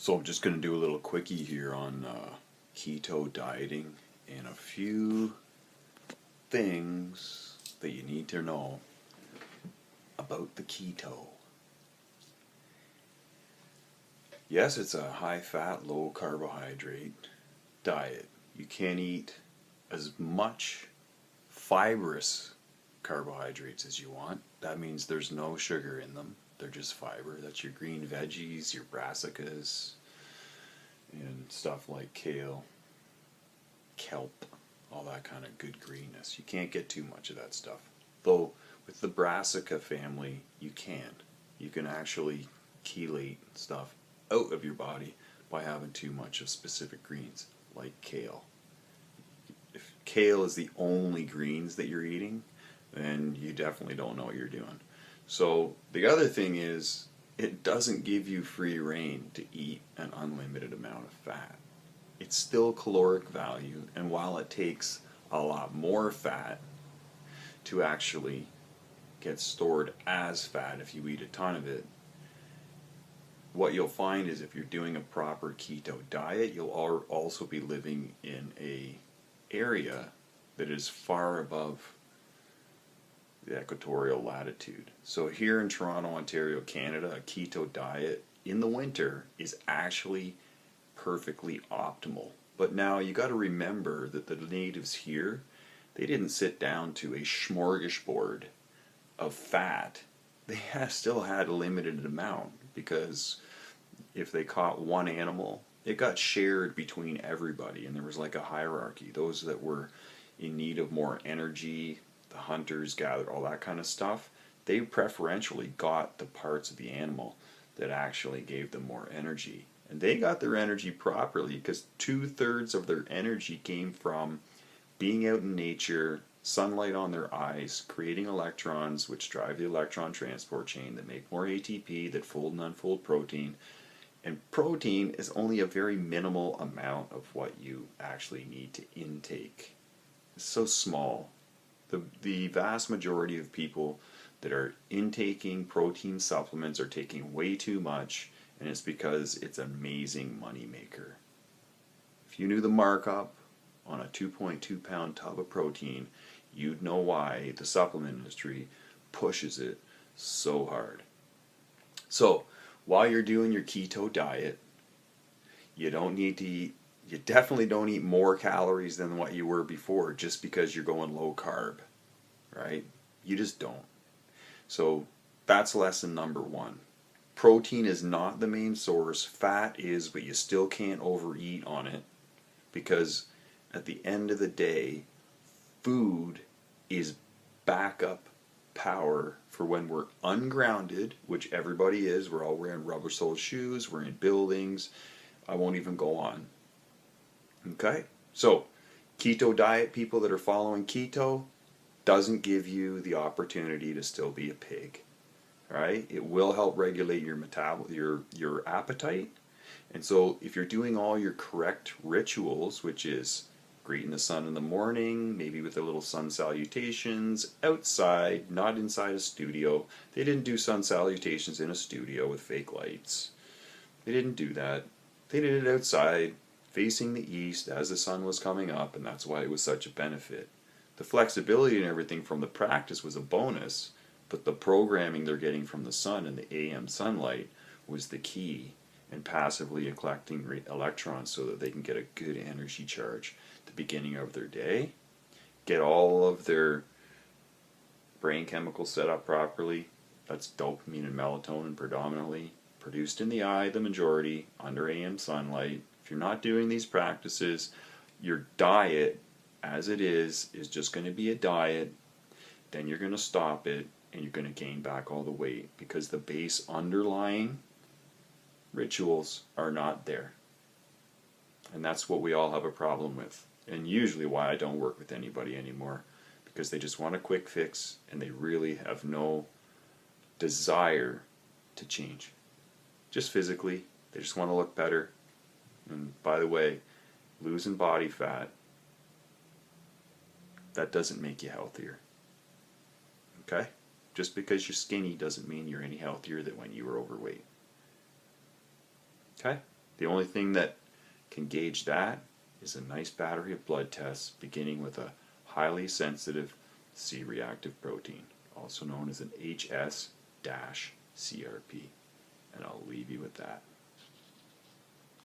So I'm just going to do a little quickie here on keto dieting and a few things that you need to know about the keto. Yes, it's a high fat, low carbohydrate diet. You can't eat as much fibrous carbohydrates as you want. That means there's no sugar in them. They're just fiber. That's your green veggies, your brassicas, and stuff like kale, kelp, all that kind of good greenness. You can't get too much of that stuff. Though with the brassica family, you can. You can actually chelate stuff out of your body by having too much of specific greens, like kale. If kale is the only greens that you're eating, then you definitely don't know what you're doing. So the other thing is, it doesn't give you free rein to eat an unlimited amount of fat. It's still caloric value, and while it takes a lot more fat to actually get stored as fat if you eat a ton of it, what you'll find is if you're doing a proper keto diet, you'll also be living in a area that is far above the equatorial latitude. So here in Toronto, Ontario, Canada, a keto diet in the winter is actually perfectly optimal. But now you got to remember that the natives here, they didn't sit down to a smorgasbord of fat. They still had a limited amount, because if they caught one animal, it got shared between everybody, and there was like a hierarchy. Those that were in need of more energy, the hunters gathered, all that kind of stuff, they preferentially got the parts of the animal that actually gave them more energy. And they got their energy properly because 2/3 of their energy came from being out in nature, sunlight on their eyes, creating electrons, which drive the electron transport chain that make more ATP, that fold and unfold protein. And protein is only a very minimal amount of what you actually need to intake. It's so small. The vast majority of people that are intaking protein supplements are taking way too much, and it's because it's an amazing money maker. If you knew the markup on a 2.2 pound tub of protein, you'd know why the supplement industry pushes it so hard. So while you're doing your keto diet, you definitely don't eat more calories than what you were before just because you're going low carb, right? You just don't. So that's lesson number one. Protein is not the main source. Fat is, but you still can't overeat on it, because at the end of the day, food is backup power for when we're ungrounded, which everybody is. We're all wearing rubber-soled shoes, we're in buildings. I won't even go on. Okay? So, keto diet, people that are following keto, doesn't give you the opportunity to still be a pig. Right? It will help regulate your appetite. And so if you're doing all your correct rituals, which is greeting the sun in the morning, maybe with a little sun salutations, outside, not inside a studio. They didn't do sun salutations in a studio with fake lights. They didn't do that. They did it outside, facing the east as the sun was coming up, and that's why it was such a benefit. The flexibility and everything from the practice was a bonus, but the programming they're getting from the sun and the AM sunlight was the key in passively collecting electrons so that they can get a good energy charge at the beginning of their day, get all of their brain chemicals set up properly. That's dopamine and melatonin predominantly, produced in the eye, the majority, under AM sunlight. If you're not doing these practices, your diet, as it is just going to be a diet. Then you're going to stop it, and you're going to gain back all the weight, because the base underlying rituals are not there. And that's what we all have a problem with, and usually why I don't work with anybody anymore, because they just want a quick fix and they really have no desire to change. Just physically, they just want to look better. And by the way, losing body fat, that doesn't make you healthier. Okay? Just because you're skinny doesn't mean you're any healthier than when you were overweight. Okay? The only thing that can gauge that is a nice battery of blood tests, beginning with a highly sensitive C-reactive protein, also known as an HS-CRP. And I'll leave you with that.